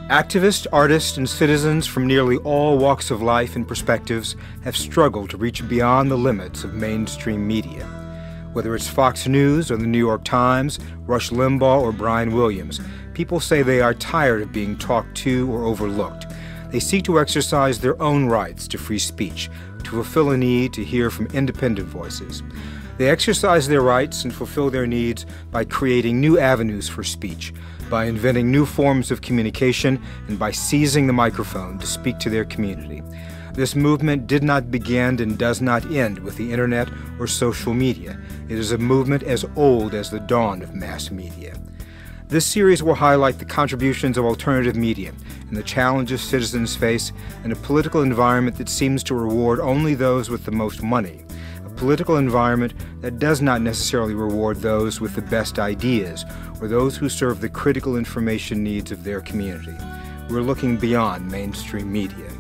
Activists, artists, and citizens from nearly all walks of life and perspectives have struggled to reach beyond the limits of mainstream media. Whether it's Fox News or the New York Times, Rush Limbaugh or Brian Williams, people say they are tired of being talked to or overlooked. They seek to exercise their own rights to free speech, to fulfill a need to hear from independent voices. They exercise their rights and fulfill their needs by creating new avenues for speech, by inventing new forms of communication, and by seizing the microphone to speak to their community. This movement did not begin and does not end with the internet or social media. It is a movement as old as the dawn of mass media. This series will highlight the contributions of alternative media and the challenges citizens face in a political environment that seems to reward only those with the most money, a political environment that does not necessarily reward those with the best ideas or those who serve the critical information needs of their community. We're looking beyond mainstream media.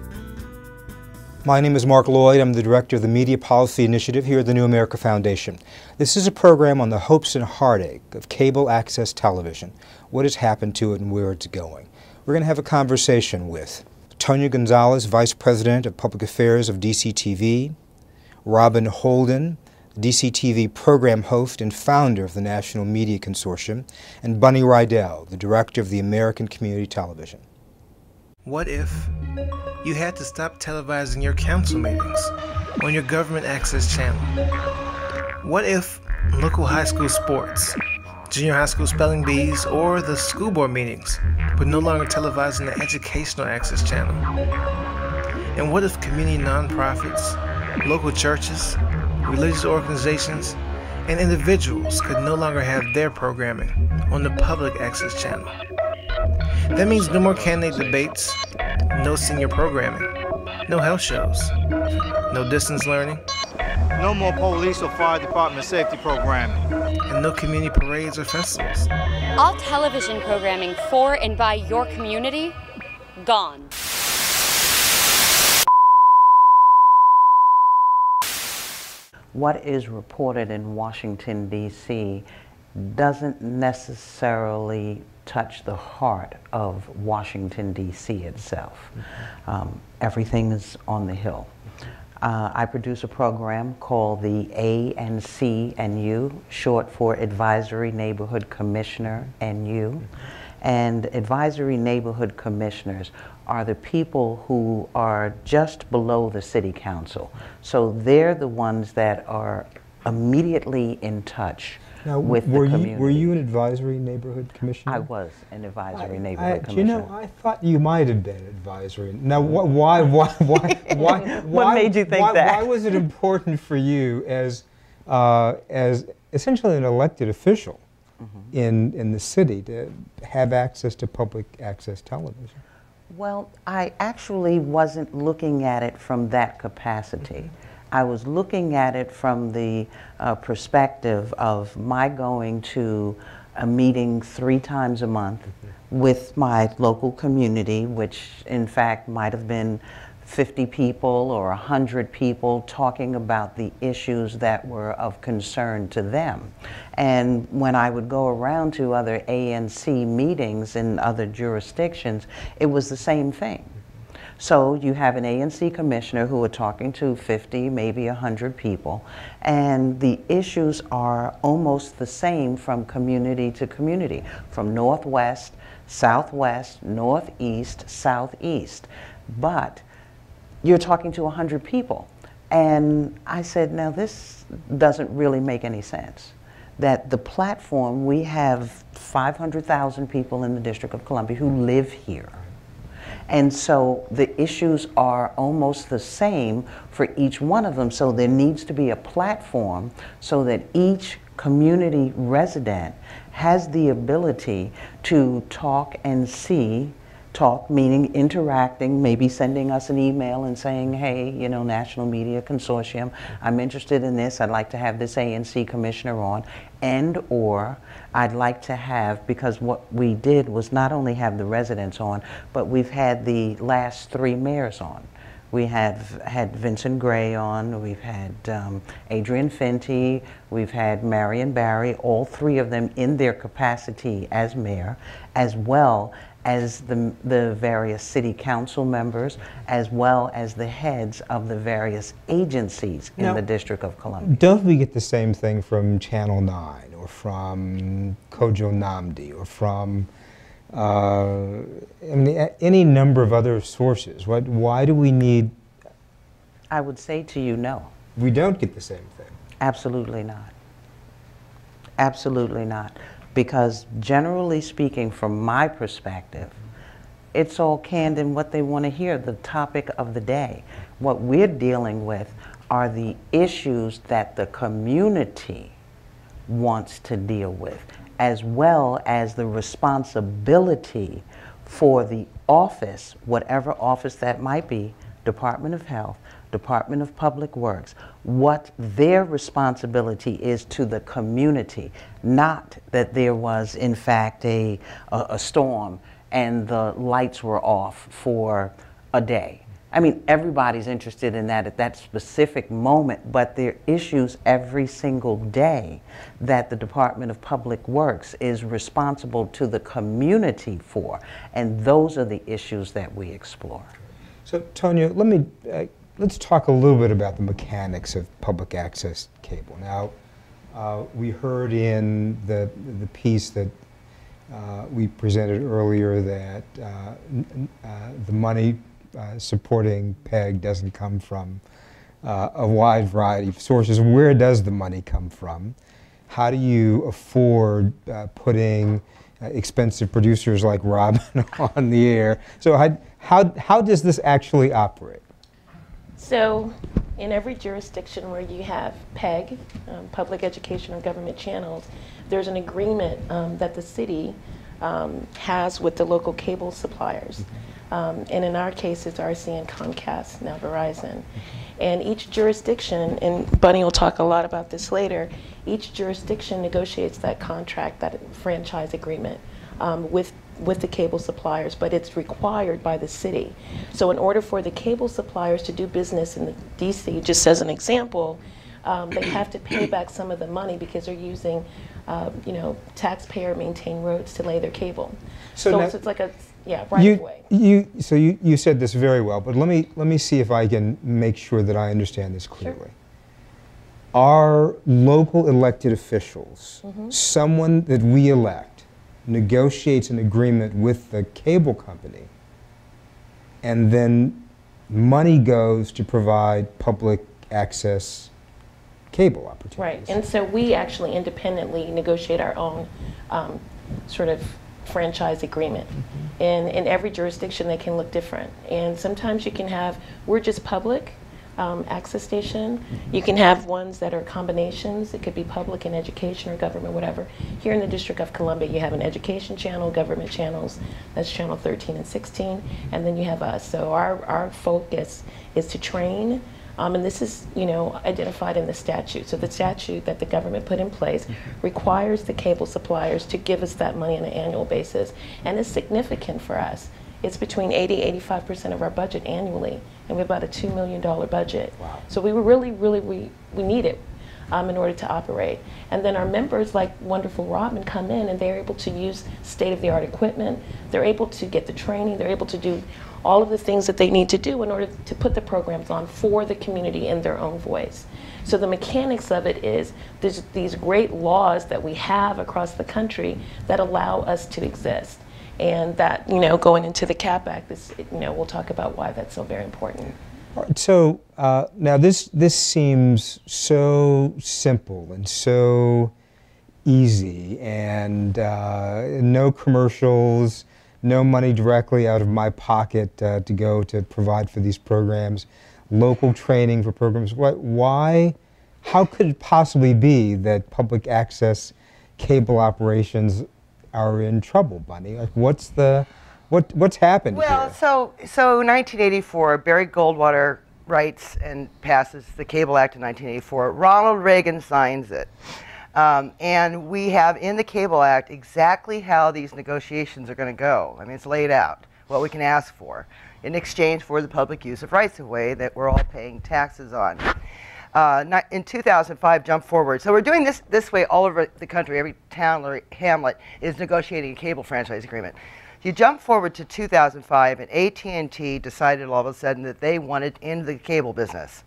My name is Mark Lloyd. I'm the director of the Media Policy Initiative here at the New America Foundation. This is a program on the hopes and heartache of cable access television, what has happened to it and where it's going. We're going to have a conversation with Tonya Gonzalez, Vice President of Public Affairs of DCTV, Robin Holden, DCTV program host and founder of the National Media Consortium, and Bunny Rydell, the director of the American Community Television. What if you had to stop televising your council meetings on your government access channel? What if local high school sports, junior high school spelling bees, or the school board meetings were no longer televised on the educational access channel? And what if community nonprofits, local churches, religious organizations, and individuals could no longer have their programming on the public access channel? That means no more candidate debates, no senior programming, no health shows, no distance learning, no more police or fire department safety programming, and no community parades or festivals. All television programming for and by your community, gone. What is reported in Washington, D.C. doesn't necessarily touch the heart of Washington, D.C. itself. Everything is on the Hill. I produce a program called the ANC&U, short for Advisory Neighborhood Commissioner NU. And advisory neighborhood commissioners are the people who are just below the city council. So they're the ones that are immediately in touch with the community. Were you an advisory neighborhood commissioner? I was an advisory neighborhood commissioner. You know, I thought you might have been advisory. Now, why what made you think that? Why was it important for you as essentially an elected official in the city to have access to public access television? Well, I actually wasn't looking at it from that capacity. I was looking at it from the perspective of my going to a meeting 3 times a month with my local community, which in fact might have been 50 people or 100 people talking about the issues that were of concern to them. And when I would go around to other ANC meetings in other jurisdictions, it was the same thing. So you have an ANC commissioner who are talking to 50, maybe 100 people, and the issues are almost the same from community to community, from northwest, southwest, northeast, southeast. But you're talking to 100 people. And I said, now this doesn't really make any sense. That the platform, we have 500,000 people in the District of Columbia who live here. And so the issues are almost the same for each one of them. So there needs to be a platform so that each community resident has the ability to talk and see. Talk meaning interacting, maybe sending us an email and saying, hey, you know, National Media Consortium, I'm interested in this, I'd like to have this ANC commissioner on, and or I'd like to have, because what we did was not only have the residents on, but we've had the last 3 mayors on. We have had Vincent Gray on, we've had Adrian Fenty, we've had Marion Barry, all 3 of them in their capacity as mayor, as well as the various city council members, as well as the heads of the various agencies in the District of Columbia. Don't we get the same thing from Channel 9 or from Kojo Namdi or from I mean, any number of other sources? Why do we need... I would say to you, no. We don't get the same thing. Absolutely not. Absolutely not. Because generally speaking, from my perspective, it's all canned in what they want to hear, the topic of the day. What we're dealing with are the issues that the community wants to deal with, as well as the responsibility for the office, whatever office that might be, Department of Health, Department of Public Works, what their responsibility is to the community, not that there was in fact a storm and the lights were off for a day. I mean, everybody's interested in that at that specific moment, but there are issues every single day that the Department of Public Works is responsible to the community for, and those are the issues that we explore. So, Tonya, let's talk a little bit about the mechanics of public access cable. Now, we heard in the piece that we presented earlier that the money supporting PEG doesn't come from a wide variety of sources. Where does the money come from? How do you afford putting expensive producers like Robin on the air? So how does this actually operate? So in every jurisdiction where you have PEG, public education or government channels, there's an agreement that the city has with the local cable suppliers. And in our case, it's RCN, Comcast, now Verizon. And each jurisdiction, and Bunny will talk a lot about this later, each jurisdiction negotiates that contract, that franchise agreement with the cable suppliers, but it's required by the city. So in order for the cable suppliers to do business in the DC, just as an example, they have to pay back some of the money because they're using, taxpayer maintained roads to lay their cable. So it's like a right of way. So you said this very well, but let me see if I can make sure that I understand this clearly. Sure. Our local elected officials, someone that we elect, negotiates an agreement with the cable company, and then money goes to provide public access cable opportunities. Right, and so we actually independently negotiate our own sort of franchise agreement. And in every jurisdiction they can look different. And sometimes you can have, we're just public access station. You can have ones that are combinations. It could be public and education or government, whatever. Here in the District of Columbia, you have an education channel, government channels, that's channel 13 and 16, and then you have us. So our focus is to train, and this is, identified in the statute. So the statute that the government put in place requires the cable suppliers to give us that money on an annual basis, and it's significant for us. It's between 80–85% of our budget annually, and we have about a $2 million budget. Wow. So we need it in order to operate. And then our members, like Wonderful Robin, come in and they're able to use state-of-the-art equipment. They're able to get the training. They're able to do all of the things that they need to do in order to put the programs on for the community in their own voice. So the mechanics of it is there's these great laws that we have across the country that allow us to exist. And that, going into the CAP Act, we'll talk about why that's so very important. All right, so now this seems so simple and so easy, and no commercials, no money directly out of my pocket to go to provide for these programs, local training for programs. How could it possibly be that public access cable operations are in trouble, Bunny? Like, what's happened here? Well, so 1984, Barry Goldwater writes and passes the Cable Act in 1984. Ronald Reagan signs it. And we have in the Cable Act exactly how these negotiations are going to go. I mean, it's laid out, what we can ask for in exchange for the public use of rights-of-way that we're all paying taxes on. In 2005, jump forward. So we're doing this way all over the country. Every town or hamlet is negotiating a cable franchise agreement. You jump forward to 2005, and AT&T decided all of a sudden that they wanted into the cable business.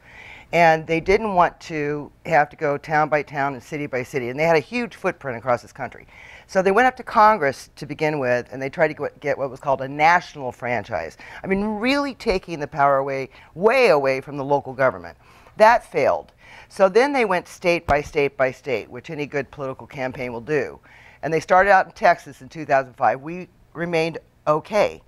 And they didn't want to have to go town by town and city by city. And they had a huge footprint across this country. So they went up to Congress to begin with, and they tried to get what was called a national franchise. I mean, really taking the power away, way away from the local government. That failed. So then they went state by state by state, which any good political campaign will do. And they started out in Texas in 2005. We remained okay.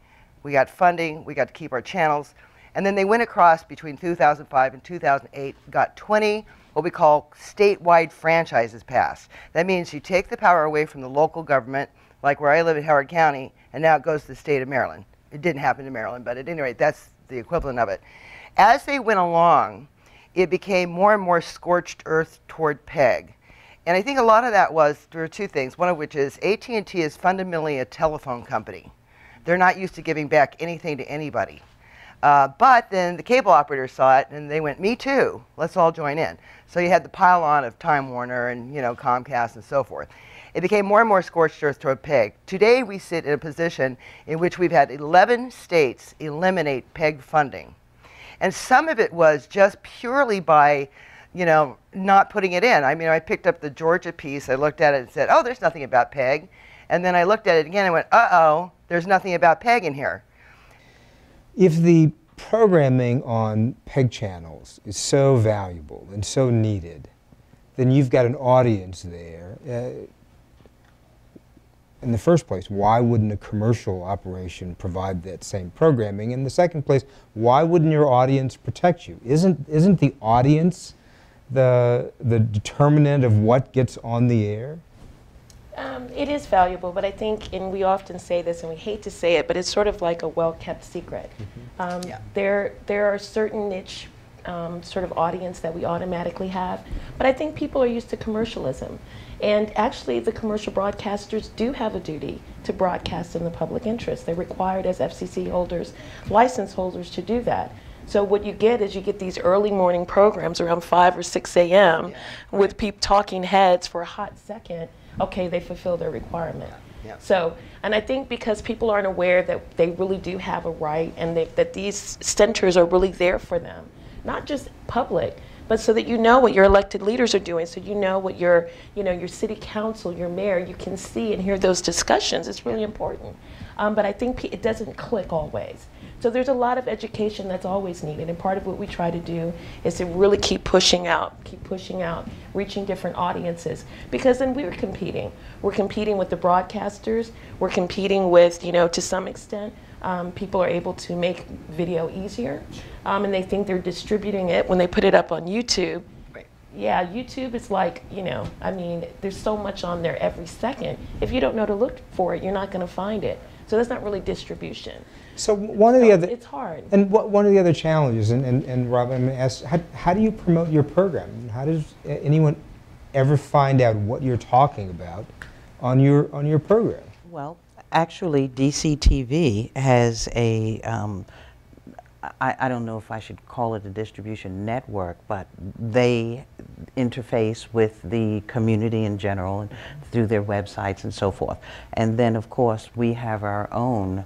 We got funding, we got to keep our channels. And then they went across between 2005 and 2008, got 20 what we call statewide franchises passed. That means you take the power away from the local government, like where I live in Howard County, and now it goes to the state of Maryland. It didn't happen in Maryland, but at any rate, that's the equivalent of it. As they went along, it became more and more scorched earth toward PEG. And I think a lot of that was, there were two things, one of which is AT&T is fundamentally a telephone company. They're not used to giving back anything to anybody. But then the cable operators saw it, and they went, me too, let's all join in. So you had the pile-on of Time Warner and Comcast and so forth. It became more and more scorched earth toward PEG. Today we sit in a position in which we've had 11 states eliminate PEG funding. And some of it was just purely by not putting it in. I mean, I picked up the Georgia piece, I looked at it and said, oh, there's nothing about PEG. And then I looked at it again and went, uh-oh, there's nothing about PEG in here. If the programming on PEG channels is so valuable and so needed, then you've got an audience there. In the first place, why wouldn't a commercial operation provide that same programming? In the second place, why wouldn't your audience protect you? Isn't the audience the determinant of what gets on the air? It is valuable, but I think, and we often say this, and we hate to say it, but it's sort of like a well-kept secret. There are certain niche sort of audience that we automatically have, but I think people are used to commercialism. And actually, the commercial broadcasters do have a duty to broadcast in the public interest. They're required as FCC holders, license holders, to do that. So what you get is you get these early morning programs around 5 or 6 a.m. with people talking heads for a hot second. Okay, they fulfill their requirement. So, and I think because people aren't aware that they really do have a right, and that these centers are really there for them, not just public, but so that you know what your elected leaders are doing, so you know what your city council, your mayor, you can see and hear those discussions. It's really important. But I think it doesn't click always. So there's a lot of education that's always needed, and part of what we try to do is to really keep pushing out, reaching different audiences, because then we're competing. We're competing with the broadcasters, we're competing with, to some extent, people are able to make video easier, and they think they're distributing it when they put it up on YouTube. Yeah, YouTube is like, I mean, there's so much on there every second. If you don't know to look for it, you're not going to find it. So that's not really distribution. So one of the other, it's hard. And one of the other challenges, and Rob, I'm going to ask, how do you promote your program? How does anyone ever find out what you're talking about on your program? Well, actually, DCTV has a, I don't know if I should call it a distribution network, but they interface with the community in general and through their websites and so forth. And then, of course, we have our own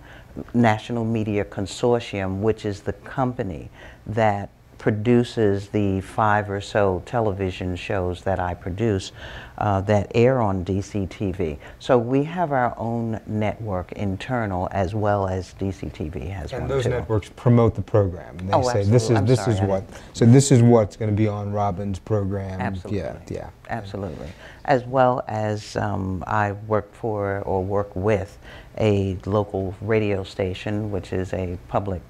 National Media Consortium, which is the company that produces the 5 or so television shows that I produce that air on DCTV. So we have our own network internal, as well as DCTV has one. And those too. Networks promote the program. And they say absolutely. this is what's going to be on Robin's program. Absolutely. Yeah. Absolutely. As well as I work for or work with a local radio station, which is a public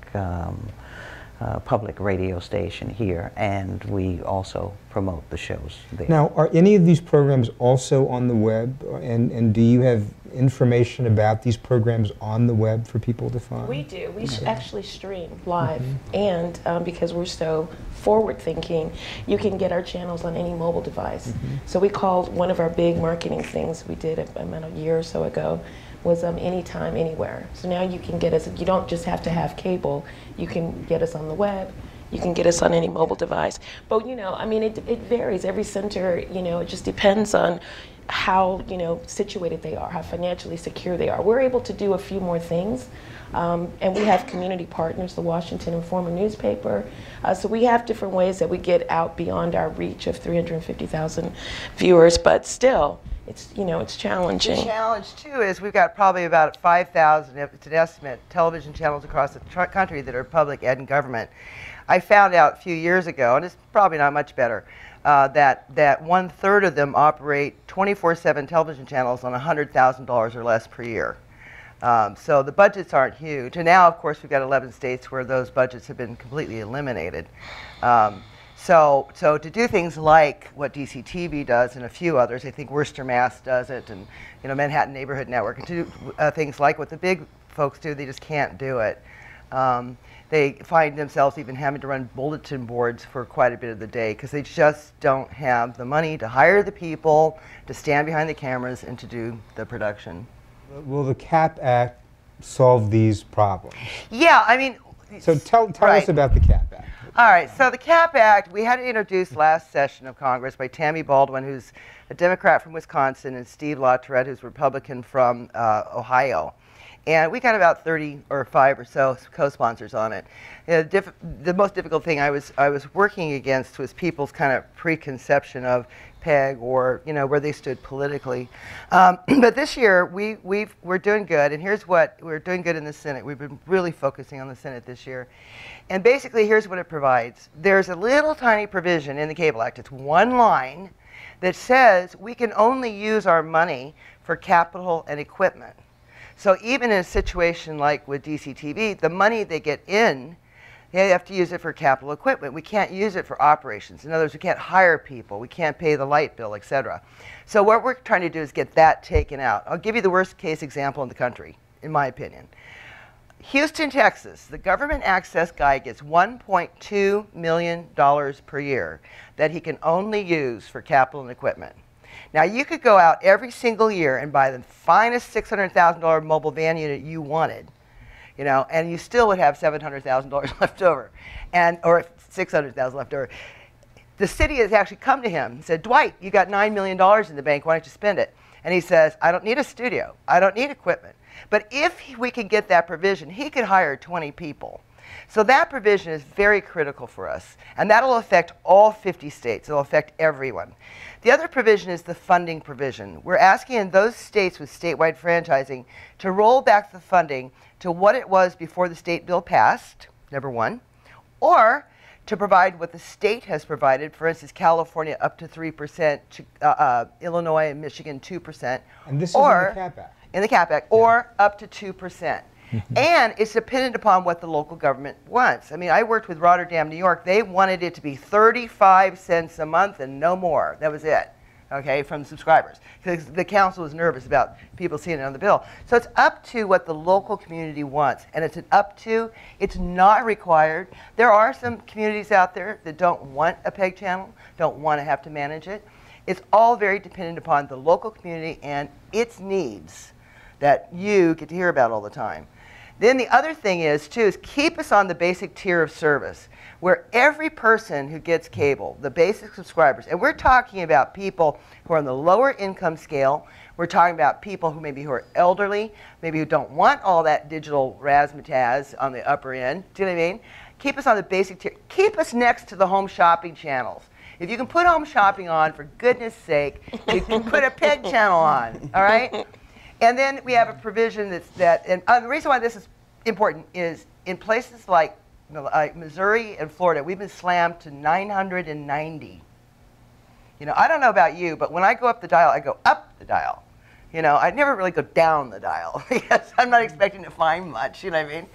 radio station here, and we also promote the shows there. Now, are any of these programs also on the web, and do you have information about these programs on the web for people to find? We do. We actually stream live, and because we're so forward-thinking, you can get our channels on any mobile device. So we called one of our big marketing things we did about a year or so ago was anytime, anywhere. So now you can get us, you don't just have to have cable, you can get us on the web, you can get us on any mobile device. But I mean, it varies. Every center, it just depends on how, you know, situated they are, how financially secure they are. We're able to do a few more things. And we have community partners, the Washington Informer newspaper. So we have different ways that we get out beyond our reach of 350,000 viewers, but still, it's, you know, it's challenging. The challenge too is we've got probably about 5,000, if it's an estimate, television channels across the country that are public ed and government. I found out a few years ago, and it's probably not much better, that 1/3 of them operate 24/7 television channels on $100,000 or less per year. So the budgets aren't huge. And now, of course, we've got 11 states where those budgets have been completely eliminated. So to do things like what DCTV does and a few others, I think Worcester, Mass does it, and you know, Manhattan Neighborhood Network, and to do things like what the big folks do, they just can't do it. They find themselves even having to run bulletin boards for quite a bit of the day because they just don't have the money to hire the people, to stand behind the cameras, and to do the production. Will the CAP Act solve these problems? Yeah, I mean... So tell us about the CAP Act. All right, so the CAP Act, we had it introduced last session of Congress by Tammy Baldwin, who's a Democrat from Wisconsin, and Steve LaTourette, who's a Republican from Ohio. And we got about 30 or 5 or so co-sponsors on it. The most difficult thing I was working against was people's kind of preconception of PEG, or you know, where they stood politically. But this year we're doing good, and here's what we're doing good in the Senate. We've been really focusing on the Senate this year, and basically here's what it provides. There's a little tiny provision in the Cable Act. It's one line that says we can only use our money for capital and equipment. So even in a situation like with DCTV, the money they get in, they have to use it for capital equipment. We can't use it for operations. In other words, we can't hire people. We can't pay the light bill, et cetera. So what we're trying to do is get that taken out. I'll give you the worst case example in the country, in my opinion. Houston, Texas, the government access guy gets $1.2 million per year that he can only use for capital and equipment. Now, you could go out every single year and buy the finest $600,000 mobile van unit you wanted, you know, and you still would have $700,000 left over, or $600,000 left over. The city has actually come to him and said, Dwight, you got $9 million in the bank, why don't you spend it? And he says, I don't need a studio, I don't need equipment. But if we could get that provision, he could hire 20 people. So that provision is very critical for us, and that'll affect all 50 states. It'll affect everyone. The other provision is the funding provision. We're asking in those states with statewide franchising to roll back the funding to what it was before the state bill passed, number one, or to provide what the state has provided, for instance, California up to 3%, Illinois and Michigan 2%. And this is in the CAP Act. In the CAP Act, or up to 2%. And it's dependent upon what the local government wants. I mean, I worked with Rotterdam, New York. They wanted it to be 35 cents a month and no more. That was it, okay, from subscribers. Because the council was nervous about people seeing it on the bill. So it's up to what the local community wants. And it's an up to, it's not required. There are some communities out there that don't want a PEG channel, don't want to have to manage it. It's all very dependent upon the local community and its needs that you get to hear about all the time. Then the other thing is, too, is keep us on the basic tier of service, where every person who gets cable, the basic subscribers, and we're talking about people who are on the lower income scale, we're talking about people who maybe who are elderly, maybe who don't want all that digital razzmatazz on the upper end, do you know what I mean? Keep us on the basic tier. Keep us next to the home shopping channels. If you can put home shopping on, for goodness sake, you can put a PEG channel on, all right? And then we have a provision and the reason why this is important is in places like Missouri and Florida, we've been slammed to 990. You know, I don't know about you, but when I go up the dial, I go up the dial. You know, I never really go down the dial because I'm not expecting to find much, you know what I mean?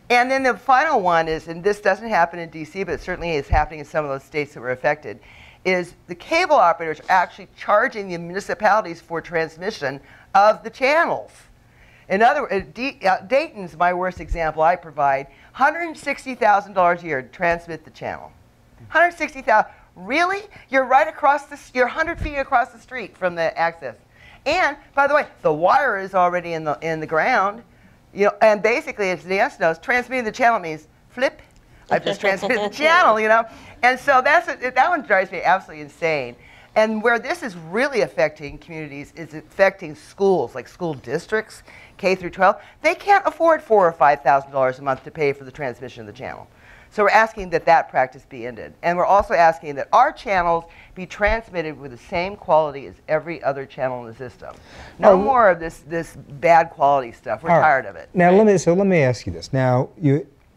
And then the final one is, and this doesn't happen in DC, but it certainly is happening in some of those states that were affected, is the cable operators are actually charging the municipalities for transmission of the channels. In other words, Dayton's my worst example. I provide $160,000 a year to transmit the channel. $160,000. Really? You're right across you're 100 feet across the street from the access. And by the way, the wire is already in the ground. You know, and basically, as DS knows, transmitting the channel means flip. I've just transmitted the channel, you know. And so that one drives me absolutely insane. And where this is really affecting communities is affecting schools, like school districts, K through 12. They can't afford $4,000 or $5,000 a month to pay for the transmission of the channel. So we're asking that that practice be ended. And we're also asking that our channels be transmitted with the same quality as every other channel in the system. No more of this bad quality stuff. We're tired of it. Now, let me ask you this. Now,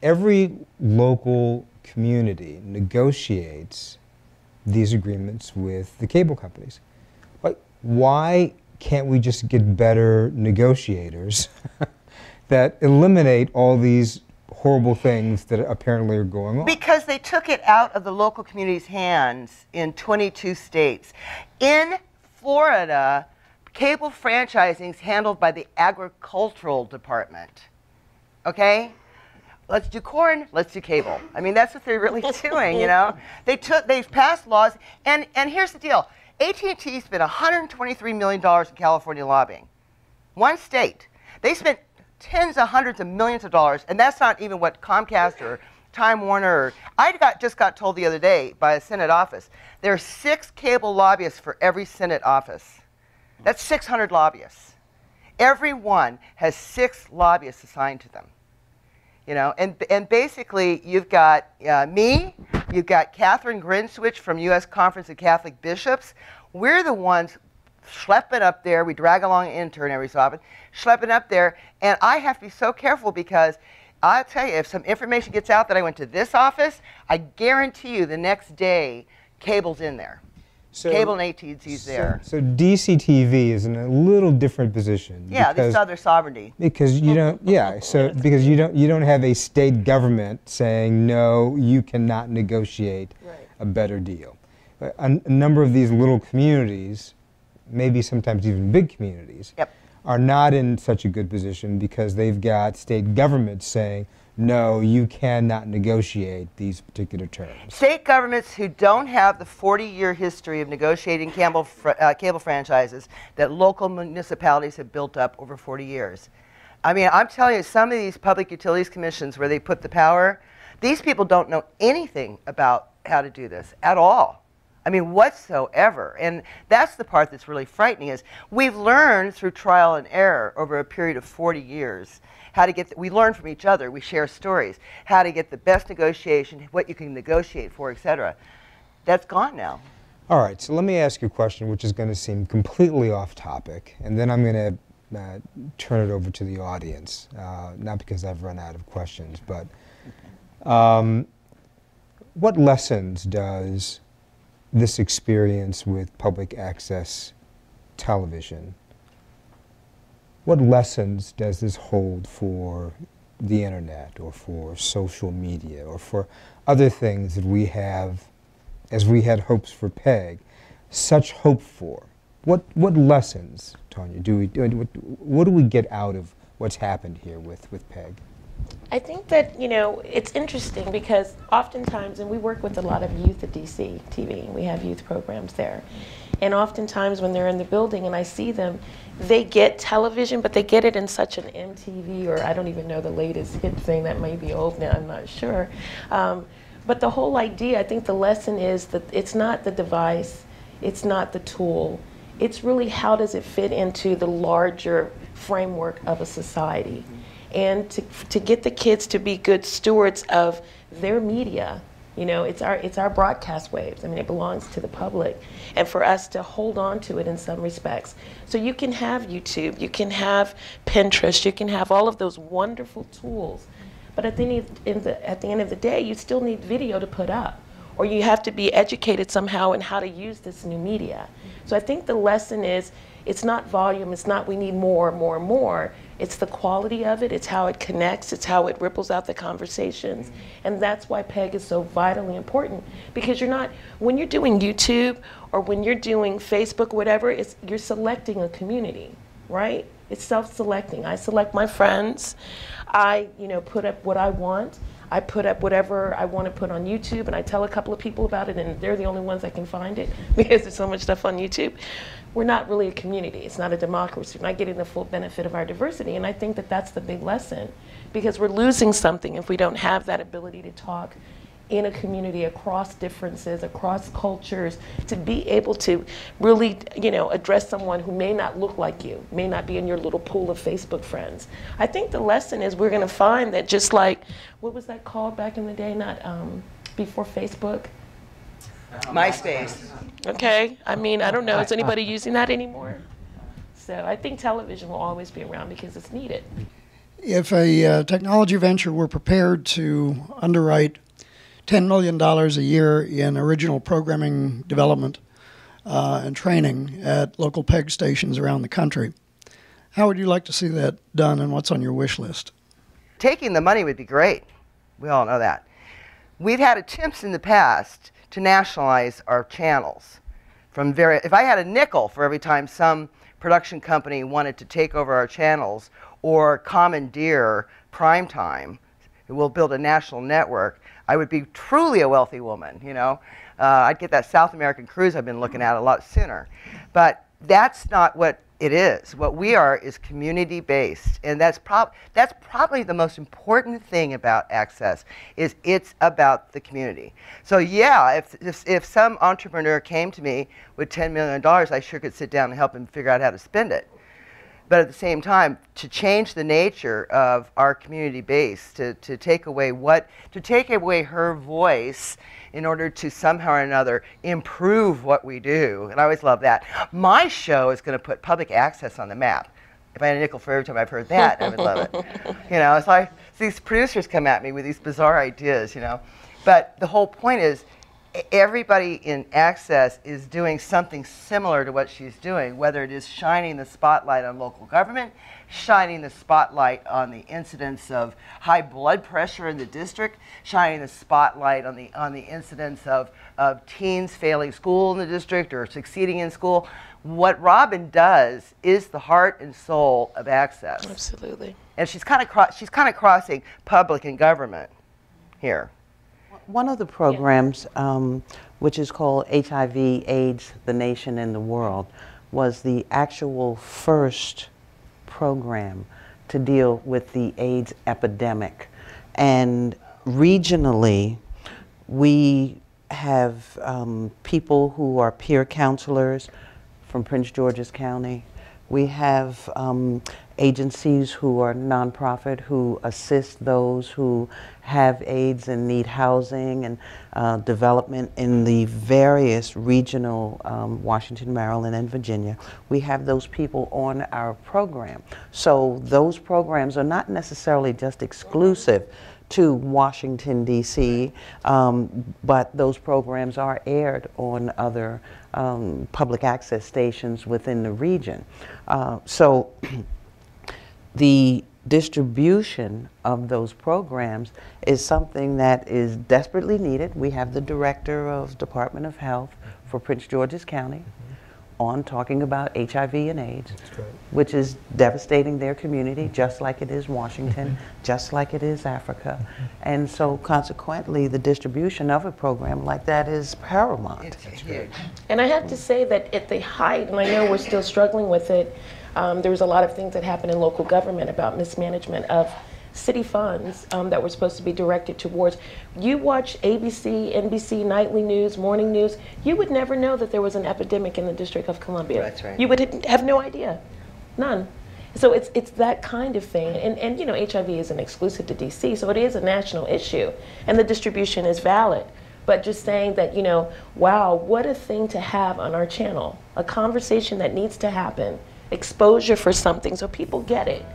every local community negotiates these agreements with the cable companies. But why can't we just get better negotiators that eliminate all these horrible things that apparently are going on? Because they took it out of the local community's hands in 22 states. In Florida, cable franchising is handled by the agricultural department. Okay? Let's do corn, let's do cable. I mean, that's what they're really doing, you know? They've passed laws, and here's the deal. AT&T spent $123 million in California lobbying. One state. They spent tens of hundreds of millions of dollars, and that's not even what Comcast or Time Warner, just got told the other day by a Senate office, there are 6 cable lobbyists for every Senate office. That's 600 lobbyists. Every one has 6 lobbyists assigned to them. You know, and basically you've got me, you've got Catherine Grinswich from U.S. Conference of Catholic Bishops. We're the ones schlepping up there. We drag along an intern every so often, schlepping up there, and I have to be so careful because I'll tell you, if some information gets out that I went to this office, I guarantee you the next day, cable's in there. Cable and AT&T's there. So DCTV is in a little different position. Yeah, they still have their sovereignty. Because you don't, because you don't have a state government saying no, you cannot negotiate a better deal. A number of these little communities, maybe sometimes even big communities, are not in such a good position because they've got state governments saying, no, you cannot negotiate these particular terms. State governments who don't have the 40-year history of negotiating cable franchises that local municipalities have built up over 40 years. I mean, I'm telling you, some of these public utilities commissions where they put the power, these people don't know anything about how to do this at all. I mean, whatsoever. And that's the part that's really frightening is we've learned through trial and error over a period of 40 years how to get, we learn from each other, we share stories, how to get the best negotiation, what you can negotiate for, etc. That's gone now. All right, so let me ask you a question which is going to seem completely off topic, and then I'm going to turn it over to the audience, not because I've run out of questions, but what lessons does this experience with public access television, what lessons does this hold for the internet or for social media or for other things that we have, as we had hopes for PEG, such hope for? What lessons, Tanya, what do we get out of what's happened here with PEG? I think that, you know, it's interesting because oftentimes, and we work with a lot of youth at DC TV, we have youth programs there. And oftentimes when they're in the building and I see them, they get television, but they get it in such an MTV, or I don't even know the latest hit thing, that may be old now, I'm not sure. But the whole idea, I think the lesson is that it's not the device, it's not the tool, it's really how does it fit into the larger framework of a society. And to get the kids to be good stewards of their media. You know, it's our broadcast waves. I mean, it belongs to the public. And for us to hold on to it in some respects. So you can have YouTube, you can have Pinterest, you can have all of those wonderful tools. But at the end of the day, you still need video to put up. Or you have to be educated somehow in how to use this new media. So I think the lesson is, it's not volume, it's not we need more, more, more. It's the quality of it, it's how it connects, it's how it ripples out the conversations. And that's why PEG is so vitally important. Because you're not, when you're doing YouTube or when you're doing Facebook, whatever, you're selecting a community, right? It's self-selecting. I select my friends, I put up what I want, I put up whatever I want to put on YouTube, and I tell a couple of people about it, and they're the only ones that can find it because there's so much stuff on YouTube. We're not really a community. It's not a democracy. We're not getting the full benefit of our diversity, and I think that that's the big lesson, because we're losing something if we don't have that ability to talk in a community across differences, across cultures, to be able to really, address someone who may not look like you, may not be in your little pool of Facebook friends. I think the lesson is we're going to find that, just like, what was that called back in the day, not before Facebook? MySpace. Okay, I mean, I don't know, is anybody using that anymore? So I think television will always be around because it's needed. If a technology venture were prepared to underwrite $10 million a year in original programming development and training at local PEG stations around the country, how would you like to see that done, and what's on your wish list? Taking the money would be great. We all know that. We've had attempts in the past to nationalize our channels. If I had a nickel for every time some production company wanted to take over our channels or commandeer primetime, we'll build a national network, I would be truly a wealthy woman, I'd get that South American cruise I've been looking at a lot sooner. But that's not what it is. What we are is community-based, and that's probably the most important thing about Access, is it's about the community. So yeah, if some entrepreneur came to me with $10 million, I sure could sit down and help him figure out how to spend it. But at the same time, to change the nature of our community base, to take away her voice in order to somehow or another improve what we do, and I always love that. My show is going to put public access on the map. If I had a nickel for every time I've heard that, I would love it. So these producers come at me with these bizarre ideas, But the whole point is, everybody in Access is doing something similar to what she's doing, whether it is shining the spotlight on local government, shining the spotlight on the incidence of high blood pressure in the district, shining the spotlight on the incidence of teens failing school in the district or succeeding in school. What Robin does is the heart and soul of Access. Absolutely. And she's kind of crossing public and government here. One of the programs, which is called HIV/AIDS, the Nation and the World, was the actual first program to deal with the AIDS epidemic. And regionally, we have people who are peer counselors from Prince George's County. We have agencies who are nonprofit who assist those who have AIDS and need housing and development in the various regional Washington, Maryland, and Virginia. We have those people on our program. So those programs are not necessarily just exclusive to Washington, D.C., but those programs are aired on other public access stations within the region. So the distribution of those programs is something that is desperately needed. We have the director of Department of Health for Prince George's County on talking about HIV and AIDS, which is devastating their community, just like it is Washington, just like it is Africa. And so consequently, the distribution of a program like that is paramount. It's huge. And I have to say that at the height, and I know we're still struggling with it, there was a lot of things that happened in local government about mismanagement of city funds that were supposed to be directed towards. You watch ABC, NBC, nightly news, morning news, you would never know that there was an epidemic in the District of Columbia. That's right. You would have no idea, none. So it's that kind of thing, and HIV isn't exclusive to DC, so it is a national issue, and the distribution is valid. But just saying that, wow, what a thing to have on our channel, a conversation that needs to happen, exposure for something so people get it.